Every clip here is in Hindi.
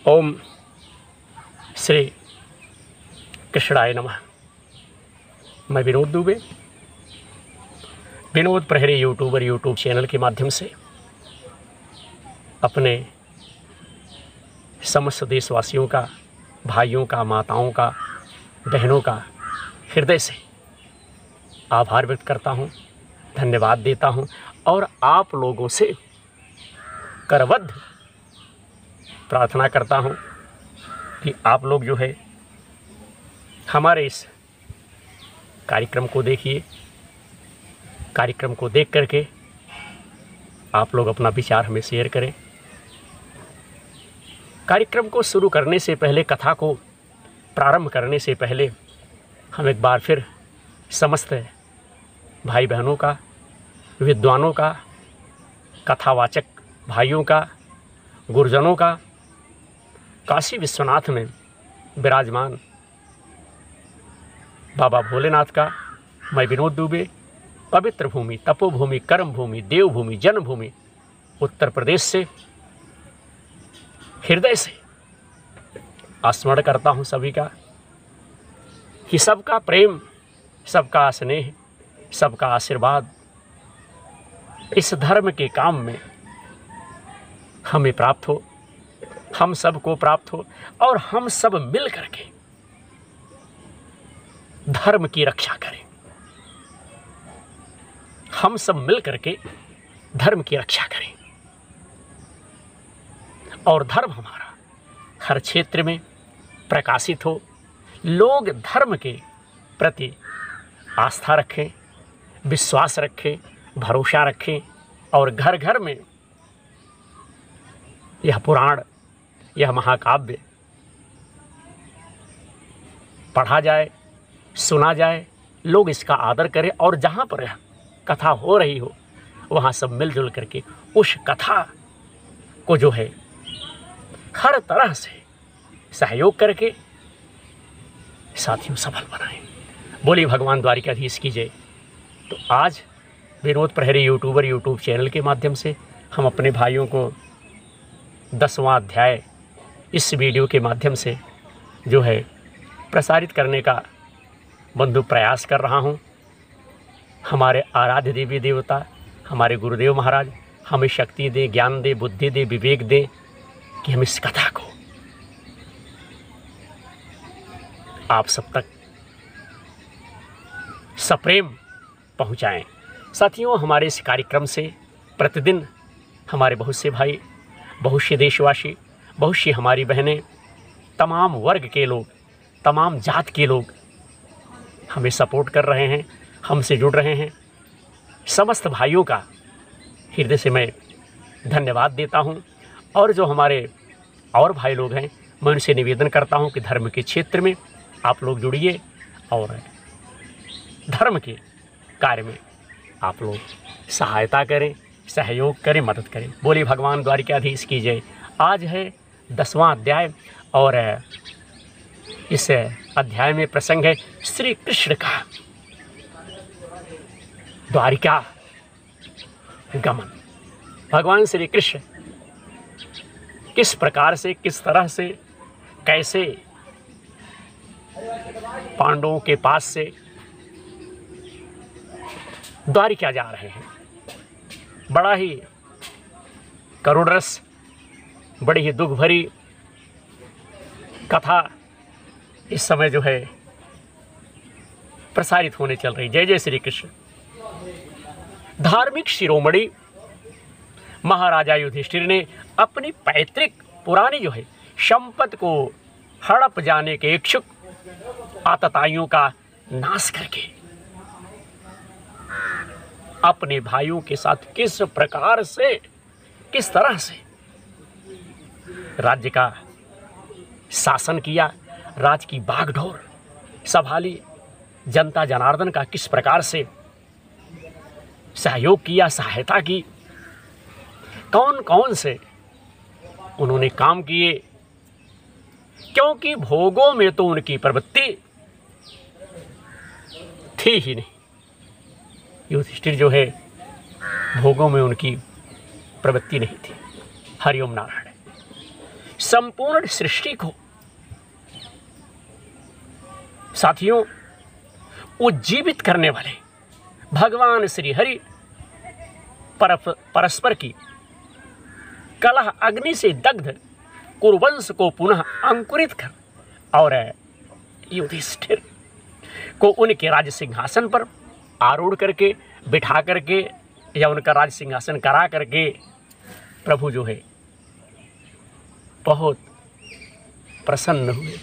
ओम श्री कृष्णाय नमः। मैं विनोद दुबे, विनोद प्रहरी यूट्यूब चैनल के माध्यम से अपने समस्त देशवासियों का, भाइयों का, माताओं का, बहनों का हृदय से आभार व्यक्त करता हूँ, धन्यवाद देता हूँ और आप लोगों से करबद्ध प्रार्थना करता हूँ कि आप लोग जो है हमारे इस कार्यक्रम को देखिए। कार्यक्रम को देख करके आप लोग अपना विचार हमें शेयर करें। कार्यक्रम को शुरू करने से पहले, कथा को प्रारंभ करने से पहले हम एक बार फिर समस्त भाई बहनों का, विद्वानों का, कथावाचक भाइयों का, गुरुजनों का, काशी विश्वनाथ में विराजमान बाबा भोलेनाथ का, मैं विनोद दुबे पवित्र भूमि, तपोभूमि, कर्म भूमि, देवभूमि, जन्मभूमि उत्तर प्रदेश से हृदय से स्मरण करता हूँ सभी का कि सबका प्रेम, सबका स्नेह, सबका आशीर्वाद इस धर्म के काम में हमें प्राप्त हो, हम सबको प्राप्त हो और हम सब मिल करके धर्म की रक्षा करें। हम सब मिल करके धर्म की रक्षा करें और धर्म हमारा हर क्षेत्र में प्रकाशित हो। लोग धर्म के प्रति आस्था रखें, विश्वास रखें, भरोसा रखें और घर घर में यह पुराण, यह महाकाव्य पढ़ा जाए, सुना जाए, लोग इसका आदर करें और जहाँ पर यह कथा हो रही हो वहाँ सब मिलजुल करके उस कथा को जो है हर तरह से सहयोग करके साथियों सफल बनाएं। बोलिए भगवान द्वारिकाधीश की जय। तो आज विनोद प्रहरी यूट्यूब चैनल के माध्यम से हम अपने भाइयों को 10वां अध्याय इस वीडियो के माध्यम से जो है प्रसारित करने का बंधु प्रयास कर रहा हूं। हमारे आराध्य देवी देवता, हमारे गुरुदेव महाराज हमें शक्ति दे, ज्ञान दे, बुद्धि दे, विवेक दे कि हम इस कथा को आप सब तक सप्रेम पहुंचाएं। साथियों, हमारे इस कार्यक्रम से प्रतिदिन हमारे बहुत से भाई, बहुत से देशवासी, बहुत सी हमारी बहनें, तमाम वर्ग के लोग, तमाम जात के लोग हमें सपोर्ट कर रहे हैं, हमसे जुड़ रहे हैं। समस्त भाइयों का हृदय से मैं धन्यवाद देता हूं और जो हमारे और भाई लोग हैं, मैं उनसे निवेदन करता हूं कि धर्म के क्षेत्र में आप लोग जुड़िए और धर्म के कार्य में आप लोग सहायता करें, सहयोग करें, मदद करें। बोलिए भगवान द्वारिकाधीश की जय। आज है 10वां अध्याय और इस अध्याय में प्रसंग है श्री कृष्ण का द्वारिका गमन। भगवान श्री कृष्ण किस प्रकार से, किस तरह से, कैसे पांडवों के पास से द्वारिका जा रहे हैं। बड़ा ही करुण रस, बड़ी ही दुख भरी कथा इस समय जो है प्रसारित होने चल रही। जय जय श्री कृष्ण। धार्मिक शिरोमणि महाराजा युधिष्ठिर ने अपनी पैतृक पुरानी जो है संपत्ति को हड़प जाने के इच्छुक आतताइयों का नाश करके अपने भाइयों के साथ किस प्रकार से, किस तरह से राज्य का शासन किया, राज की बागडोर संभाली, जनता जनार्दन का किस प्रकार से सहयोग किया, सहायता की, कौन कौन से उन्होंने काम किए, क्योंकि भोगों में तो उनकी प्रवृत्ति थी ही नहीं। युधिष्ठिर जो है भोगों में उनकी प्रवृत्ति नहीं थी। हरिओम नारायण। संपूर्ण सृष्टि को साथियों उज्जीवित करने वाले भगवान श्री हरि परस्पर की कलह अग्नि से दग्ध कुरुवंश को पुनः अंकुरित कर और युधिष्ठिर को उनके राज सिंहासन पर आरूढ़ करके बिठा करके या उनका राज सिंहासन करा करके प्रभु जो है बहुत प्रसन्न हुए।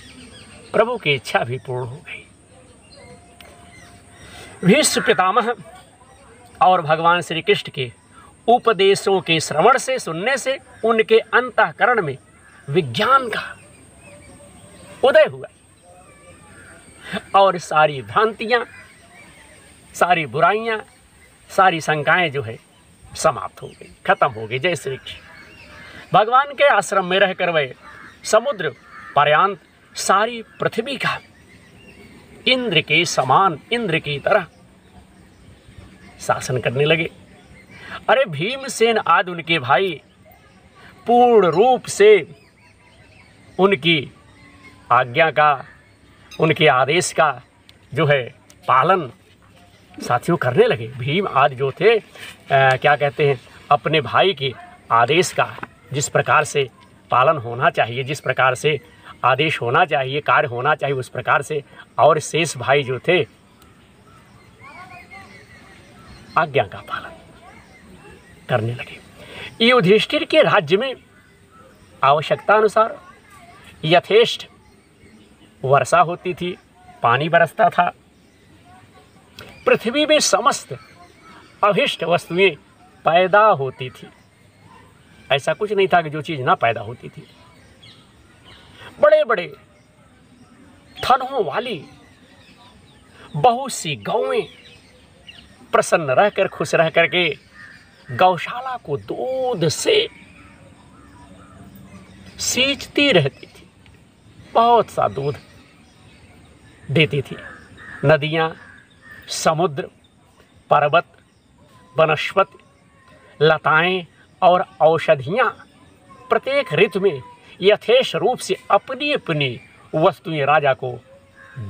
प्रभु की इच्छा भी पूर्ण हो गई। भीष्म पितामह और भगवान श्री कृष्ण के उपदेशों के श्रवण से सुनने से उनके अंतःकरण में विज्ञान का उदय हुआ और सारी भ्रांतियां, सारी बुराइयां, सारी शंकाएं जो है समाप्त हो गई, खत्म हो गई। जय श्री कृष्ण। भगवान के आश्रम में रहकर वे समुद्र पर्यंत सारी पृथ्वी का इंद्र के समान, इंद्र की तरह शासन करने लगे। अरे भीमसेन आदि उनके भाई पूर्ण रूप से उनकी आज्ञा का, उनके आदेश का जो है पालन साथियों करने लगे। भीम आदि जो थे क्या कहते हैं, अपने भाई के आदेश का जिस प्रकार से पालन होना चाहिए, जिस प्रकार से आदेश होना चाहिए, कार्य होना चाहिए, उस प्रकार से, और शेष भाई जो थे आज्ञा का पालन करने लगे। युधिष्ठिर के राज्य में आवश्यकता अनुसार यथेष्ट वर्षा होती थी, पानी बरसता था। पृथ्वी में समस्त अभिष्ट वस्तुएं पैदा होती थी। ऐसा कुछ नहीं था कि जो चीज़ ना पैदा होती थी। बड़े बड़े थनों वाली बहुत सी गौएं प्रसन्न रहकर, खुश रह करके गौशाला को दूध से सींचती रहती थी, बहुत सा दूध देती थी। नदियाँ, समुद्र, पर्वत, वनस्पति, लताएं और औषधियाँ प्रत्येक ऋतु में यथेष्ट रूप से अपनी अपनी वस्तुएं राजा को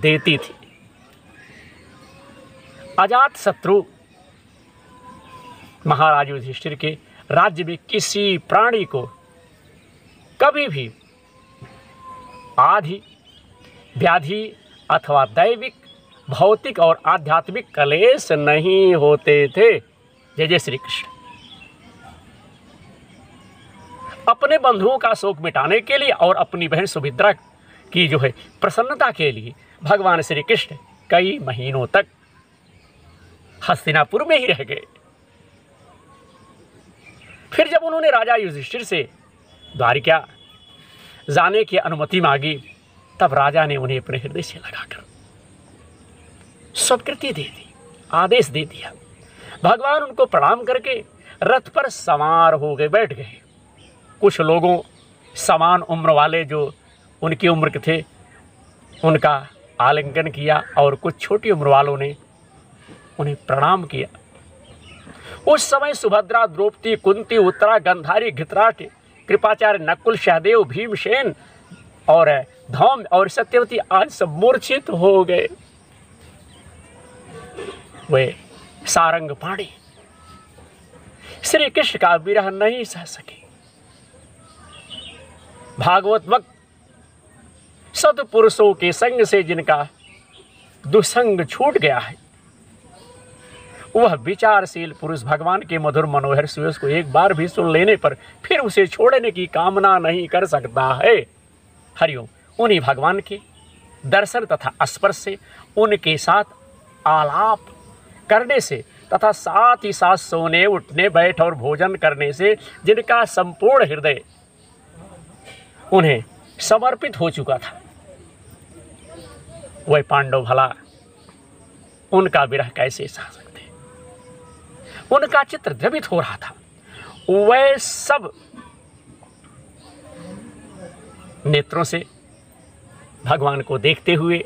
देती थी। अजात शत्रु महाराज युधिष्ठिर के राज्य में किसी प्राणी को कभी भी आधि, व्याधि अथवा दैविक, भौतिक और आध्यात्मिक कलेश नहीं होते थे। जय जय श्री कृष्ण। अपने बंधुओं का शोक मिटाने के लिए और अपनी बहन सुभद्रा की जो है प्रसन्नता के लिए भगवान श्री कृष्ण कई महीनों तक हस्तिनापुर में ही रह गए। फिर जब उन्होंने राजा युधिष्ठिर से द्वारिका जाने की अनुमति मांगी, तब राजा ने उन्हें अपने हृदय से लगाकर स्वीकृति दे दी, आदेश दे दिया। भगवान उनको प्रणाम करके रथ पर सवार हो गए, बैठ गए। कुछ लोगों समान उम्र वाले जो उनकी उम्र के थे उनका आलिंगन किया और कुछ छोटी उम्र वालों ने उन्हें प्रणाम किया। उस समय सुभद्रा, द्रौपदी, कुंती, उत्तरा, गंधारी, धृतराष्ट्र, कृपाचार्य, नकुल, सहदेव, भीमसेन और धौम्य और सत्यवती आज सब मूर्छित हो गए। वे सारंग पाणी श्री कृष्ण का विरह नहीं सह सके। भागवत वक्त सत्पुरुषों के संग से जिनका दुसंग छूट गया है, वह विचारशील पुरुष भगवान के मधुर मनोहर सुयस को एक बार भी सुन लेने पर फिर उसे छोड़ने की कामना नहीं कर सकता है। हरिओम। उन्हीं भगवान के दर्शन तथा स्पर्श से, उनके साथ आलाप करने से तथा साथ ही साथ सोने, उठने, बैठ और भोजन करने से जिनका संपूर्ण हृदय उन्हें समर्पित हो चुका था, वह पांडव भला उनका विरह कैसे सह सकते। उनका चित्र द्रवित हो रहा था। वह सब नेत्रों से भगवान को देखते हुए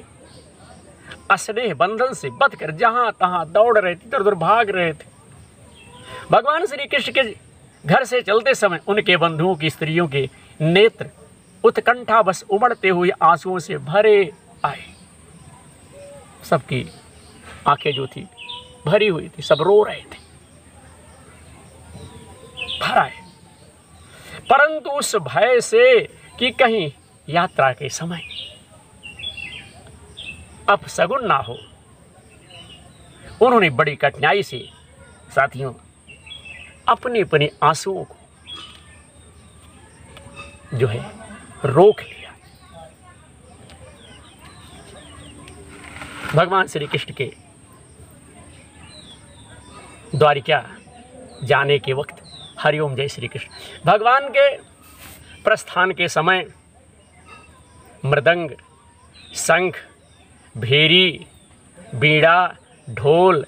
अस्नेह बंधन से बंधकर जहां तहां दौड़ रहे थे, इधर उधर भाग रहे थे। भगवान श्री कृष्ण के घर से चलते समय उनके बंधुओं की स्त्रियों के नेत्र उत्कंठा बस उमड़ते हुए आंसुओं से भरे आए। सबकी आंखें जो थी भरी हुई थी, सब रो रहे थे, भर आए। परंतु उस भय से कि कहीं यात्रा के समय अपशगुन ना हो, उन्होंने बड़ी कठिनाई से साथियों अपने अपने आंसुओं को जो है रोक लिया। भगवान श्री कृष्ण के द्वारिका जाने के वक्त, हरिओम जय श्री कृष्ण, भगवान के प्रस्थान के समय मृदंग, शंख, भेरी, बीड़ा, ढोल,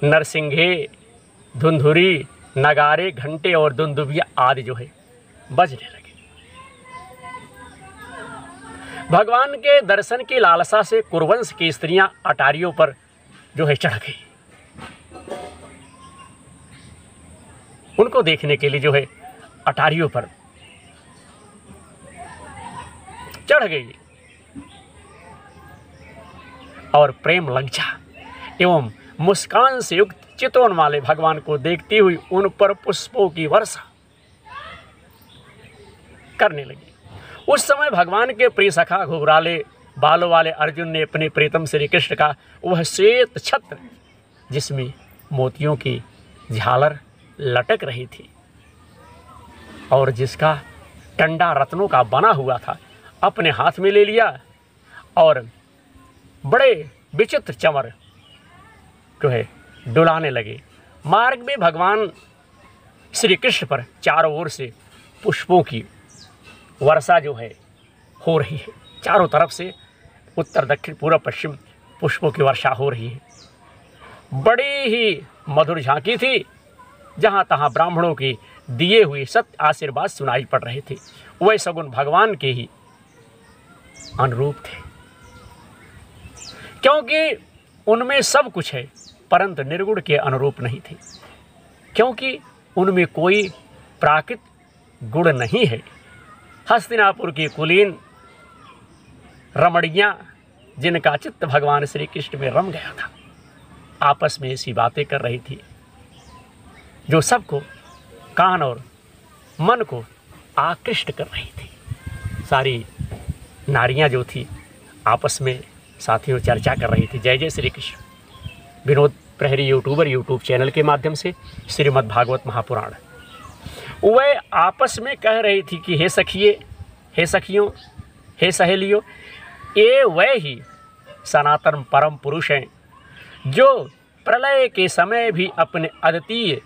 नरसिंघे, धुंधुरी, नगारे, घंटे और दुंदुभिया आदि जो है बजने लगे। भगवान के दर्शन की लालसा से कुरुवंश की स्त्रियां अटारियों पर जो है चढ़ गई। उनको देखने के लिए जो है अटारियों पर चढ़ गई और प्रेम लज्जा एवं मुस्कान से युक्त चितवन वाले भगवान को देखती हुई उन पर पुष्पों की वर्षा करने लगी। उस समय भगवान के प्रिय सखा घुघराले बालों वाले अर्जुन ने अपने प्रीतम श्री कृष्ण का वह श्वेत छत्र, जिसमें मोतियों की झालर लटक रही थी और जिसका टंडा रत्नों का बना हुआ था, अपने हाथ में ले लिया और बड़े विचित्र चमर जो है डुलाने लगे। मार्ग में भगवान श्री कृष्ण पर चारों ओर से पुष्पों की वर्षा जो है हो रही है। चारों तरफ से उत्तर दक्षिण पूर्व पश्चिम पुष्पों की वर्षा हो रही है। बड़ी ही मधुर झांकी थी। जहाँ तहाँ ब्राह्मणों के दिए हुए सत्य आशीर्वाद सुनाई पड़ रहे थे। वह सगुन भगवान के ही अनुरूप थे, क्योंकि उनमें सब कुछ है परंतु निर्गुण के अनुरूप नहीं थे, क्योंकि उनमें कोई प्राकृत गुण नहीं है। हस्तिनापुर की कुलीन रमणियाँ, जिनका चित्त भगवान श्री कृष्ण में रम गया था, आपस में ऐसी बातें कर रही थी जो सबको कान और मन को आकृष्ट कर रही थी। सारी नारियां जो थी आपस में साथियों चर्चा कर रही थी। जय जय श्री कृष्ण। विनोद प्रहरी यूट्यूब चैनल के माध्यम से श्रीमद् भागवत महापुराण, वह आपस में कह रही थी कि हे सखिए, हे सखियों, हे सहेलियों, ये वह ही सनातन परम पुरुष हैं जो प्रलय के समय भी अपने अद्वितीय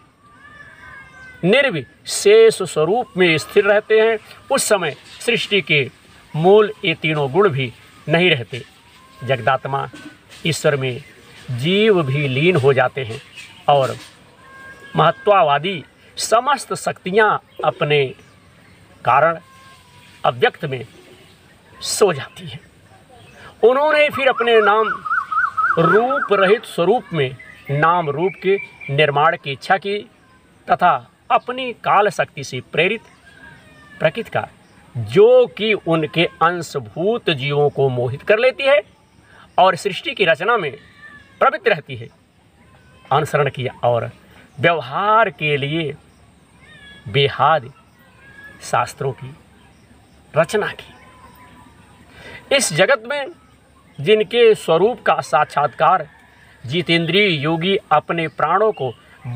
निर्विशेष स्वरूप में स्थिर रहते हैं। उस समय सृष्टि के मूल ये तीनों गुण भी नहीं रहते। जगदात्मा ईश्वर में जीव भी लीन हो जाते हैं और महत्वावादी समस्त शक्तियाँ अपने कारण अव्यक्त में सो जाती हैं। उन्होंने फिर अपने नाम रूप रहित स्वरूप में नाम रूप के निर्माण की इच्छा की तथा अपनी काल शक्ति से प्रेरित प्रकृति का, जो कि उनके अंशभूत जीवों को मोहित कर लेती है और सृष्टि की रचना में प्रवृत्त रहती है, अनुसरण किया और व्यवहार के लिए बेहाद शास्त्रों की रचना की। इस जगत में जिनके स्वरूप का साक्षात्कार जितेंद्रिय योगी अपने प्राणों को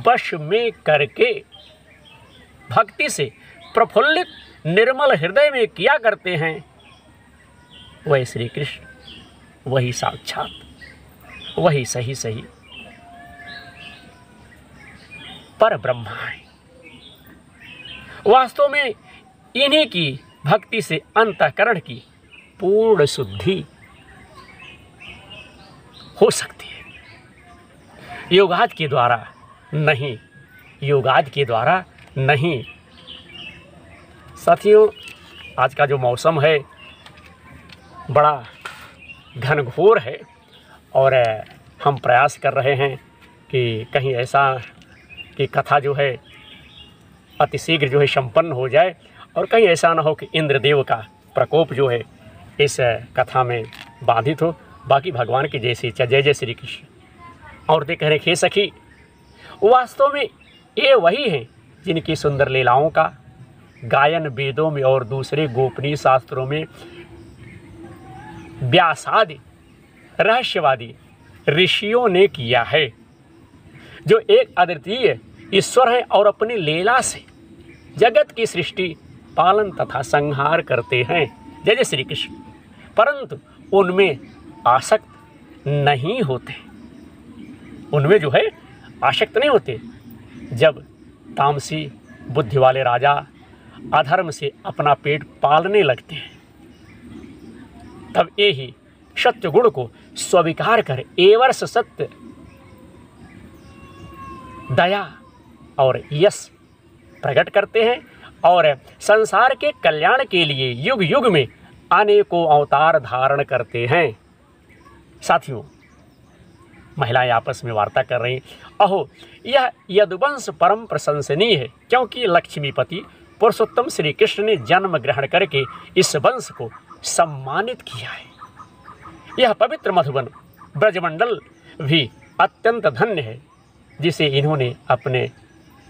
वश में करके भक्ति से प्रफुल्लित निर्मल हृदय में किया करते हैं, वही श्री कृष्ण, वही साक्षात, वही सही सही पर ब्रह्मा है। वास्तव में इन्हीं की भक्ति से अंतःकरण की पूर्ण शुद्धि हो सकती है। योगाद के द्वारा नहीं, योगाद के द्वारा नहीं। साथियों, आज का जो मौसम है बड़ा घनघोर है और हम प्रयास कर रहे हैं कि कहीं ऐसा कि कथा जो है अतिशीघ्र जो है संपन्न हो जाए और कहीं ऐसा ना हो कि इंद्रदेव का प्रकोप जो है इस कथा में बाधित हो। बाकी भगवान की जैसे जय जय श्री कृष्ण। औरतें कह रहे हे सखी, वास्तव में ये वही हैं जिनकी सुंदर लीलाओं का गायन वेदों में और दूसरे गोपनीय शास्त्रों में व्यासादि रहस्यवादी ऋषियों ने किया है, जो एक अद्वितीय ईश्वर है और अपनी लीला से जगत की सृष्टि, पालन तथा संहार करते हैं। जय जय श्री कृष्ण। परंतु उनमें आसक्त नहीं होते, उनमें जो है आसक्त नहीं होते। जब तामसी बुद्धि वाले राजा अधर्म से अपना पेट पालने लगते हैं, तब ये ही सत्य गुण को स्वीकार कर एवर्ष सत्य, दया और यश प्रकट करते हैं और संसार के कल्याण के लिए युग युग में अनेकों अवतार धारण करते हैं। साथियों, महिलाएं आपस में वार्ता कर रही, अहो यह यदुवंश परम प्रशंसनीय है, क्योंकि लक्ष्मीपति पुरुषोत्तम श्री कृष्ण ने जन्म ग्रहण करके इस वंश को सम्मानित किया है। यह पवित्र मधुबन ब्रजमंडल भी अत्यंत धन्य है, जिसे इन्होंने अपने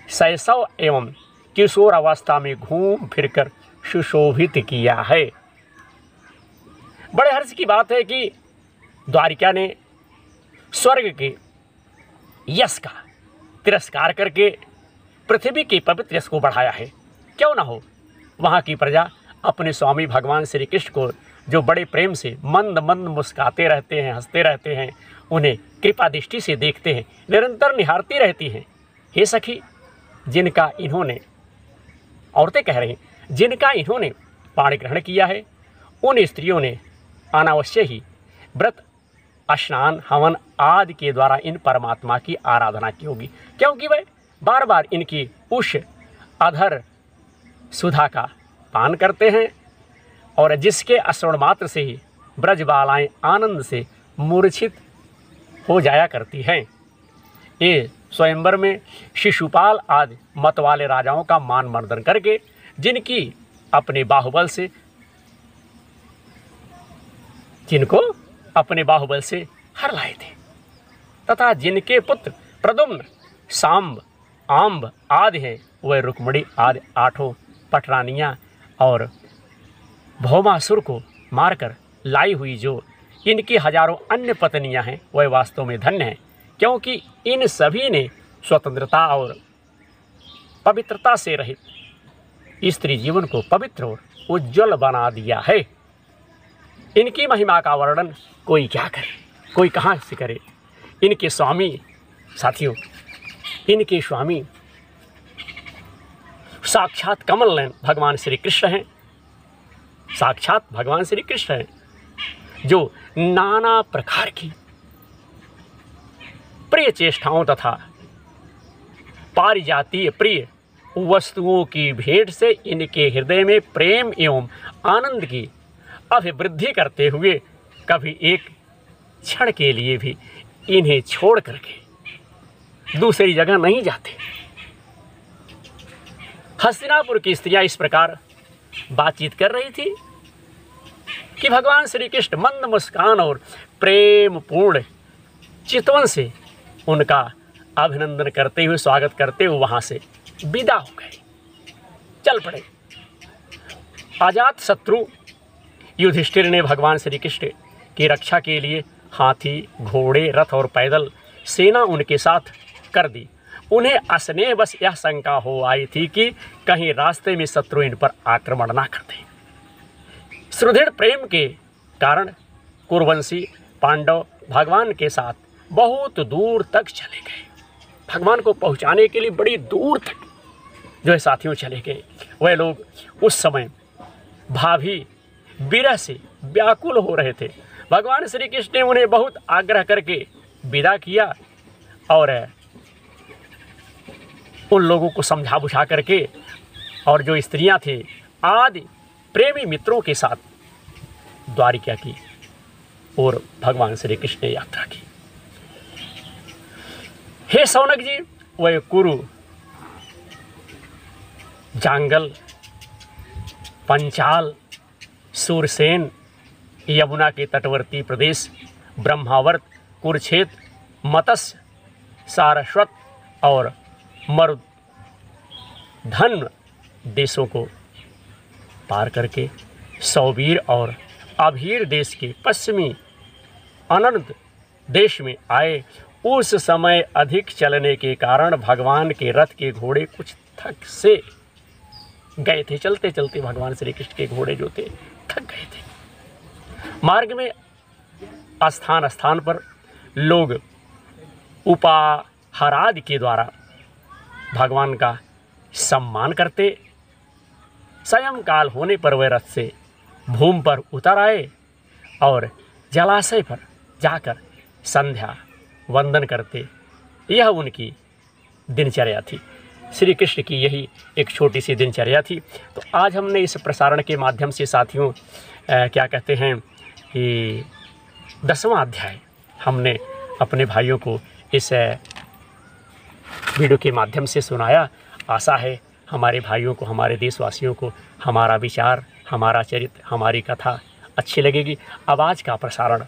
शैशव एवं किशोर अवस्था में घूम फिरकर सुशोभित किया है। बड़े हर्ष की बात है कि द्वारिका ने स्वर्ग के यश का तिरस्कार करके पृथ्वी के पवित्र यश को बढ़ाया है। क्यों ना हो, वहाँ की प्रजा अपने स्वामी भगवान श्री कृष्ण को जो बड़े प्रेम से मंद मंद मुस्काते रहते हैं, हंसते रहते हैं, उन्हें कृपा दृष्टि से देखते हैं, निरंतर निहारती रहती हैं। हे सखी, जिनका इन्होंने, औरतें कह रही, जिनका इन्होंने पाणी ग्रहण किया है, उन स्त्रियों ने अनावश्य ही व्रत, स्नान, हवन आदि के द्वारा इन परमात्मा की आराधना की होगी, क्योंकि वह बार बार इनकी उष अधर सुधा का पान करते हैं और जिसके श्रवण मात्र से ही ब्रजबालाएं आनंद से मूर्छित हो जाया करती हैं। ये स्वयंवर में शिशुपाल आदि मत वाले राजाओं का मान मर्दन करके, जिनको अपने बाहुबल से हर लाए थे, तथा जिनके पुत्र प्रद्युम्न, सांब, आम्ब आदि हैं, वह रुक्मिणी आदि 8 पटरानियाँ और भौमासुर को मारकर लाई हुई जो इनकी हजारों अन्य पत्नियां हैं, वह वास्तव में धन्य हैं, क्योंकि इन सभी ने स्वतंत्रता और पवित्रता से रहित स्त्री जीवन को पवित्र और उज्जवल बना दिया है। इनकी महिमा का वर्णन कोई क्या करे, कोई कहाँ से करे। इनके स्वामी, साथियों, इनके स्वामी साक्षात कमल नयन भगवान श्री कृष्ण हैं, साक्षात भगवान श्री कृष्ण हैं, जो नाना प्रकार की प्रिय चेष्टाओं तथा पारिजातीय प्रिय वस्तुओं की भेंट से इनके हृदय में प्रेम एवं आनंद की अभिवृद्धि करते हुए कभी एक क्षण के लिए भी इन्हें छोड़ करके दूसरी जगह नहीं जाते। हस्तिनापुर की स्त्रियां इस प्रकार बातचीत कर रही थी कि भगवान श्री कृष्ण मंद मुस्कान और प्रेम पूर्ण चितवन से उनका अभिनंदन करते हुए, स्वागत करते हुए वहां से विदा हो गए, चल पड़े। अजात शत्रु युधिष्ठिर ने भगवान श्री कृष्ण की रक्षा के लिए हाथी, घोड़े, रथ और पैदल सेना उनके साथ कर दी। उन्हें स्नेह बस यह शंका हो आई थी कि कहीं रास्ते में शत्रु इन पर आक्रमण ना कर दें। सुदृढ़ प्रेम के कारण कुरुवंशी पांडव भगवान के साथ बहुत दूर तक चले गए। भगवान को पहुंचाने के लिए बड़ी दूर तक जो है साथियों चले गए। वह लोग उस समय भाभी विरह से व्याकुल हो रहे थे। भगवान श्री कृष्ण ने उन्हें बहुत आग्रह करके विदा किया और उन लोगों को समझा बुझा करके, और जो स्त्रियां थी आदि प्रेमी मित्रों के साथ द्वारिका की और भगवान श्री कृष्ण ने यात्रा की। हे शौनक जी, वह कुरु, जांगल, पंचाल, सूरसेन, यमुना के तटवर्ती प्रदेश, ब्रह्मावर्त, कुरुक्षेत्र, मत्स्य, सारस्वत और मरुधन देशों को पार करके सौवीर और अभीर देश के पश्चिमी अनंत देश में आए। उस समय अधिक चलने के कारण भगवान के रथ के घोड़े कुछ थक से गए थे। चलते चलते भगवान श्री कृष्ण के घोड़े जो थे थक गए थे। मार्ग में स्थान स्थान पर लोग उपहारादि के द्वारा भगवान का सम्मान करते। सायंकाल होने पर वे रथ से भूमि पर उतर आए और जलाशय पर जाकर संध्या वंदन करते। यह उनकी दिनचर्या थी। श्री कृष्ण की यही एक छोटी सी दिनचर्या थी। तो आज हमने इस प्रसारण के माध्यम से साथियों क्या कहते हैं कि 10वां अध्याय हमने अपने भाइयों को इस वीडियो के माध्यम से सुनाया। आशा है हमारे भाइयों को, हमारे देशवासियों को हमारा विचार, हमारा चरित्र, हमारी कथा अच्छी लगेगी। अब आज का प्रसारण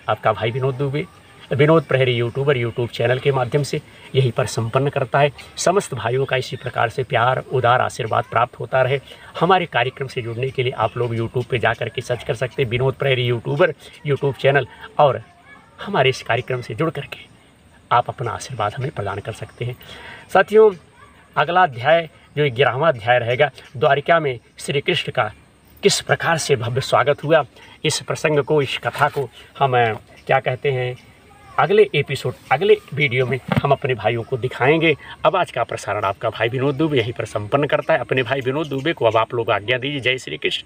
आपका भाई विनोद दुबे, विनोद प्रहरी यूट्यूबर यूट्यूब चैनल के माध्यम से यहीं पर संपन्न करता है। समस्त भाइयों का इसी प्रकार से प्यार, उदार आशीर्वाद प्राप्त होता रहे। हमारे कार्यक्रम से जुड़ने के लिए आप लोग यूट्यूब पे जाकर के सर्च कर सकते हैं विनोद प्रहरी यूट्यूबर यूट्यूब चैनल, और हमारे इस कार्यक्रम से जुड़ करके आप अपना आशीर्वाद हमें प्रदान कर सकते हैं। साथियों, अगला अध्याय जो 11वां अध्याय रहेगा, द्वारिका में श्री कृष्ण का किस प्रकार से भव्य स्वागत हुआ, इस प्रसंग को, इस कथा को हम क्या कहते हैं अगले एपिसोड, अगले वीडियो में हम अपने भाइयों को दिखाएंगे। अब आज का प्रसारण आपका भाई विनोद दुबे यहीं पर संपन्न करता है। अपने भाई विनोद दुबे को अब आप लोग आज्ञा दीजिए। जय श्री कृष्ण।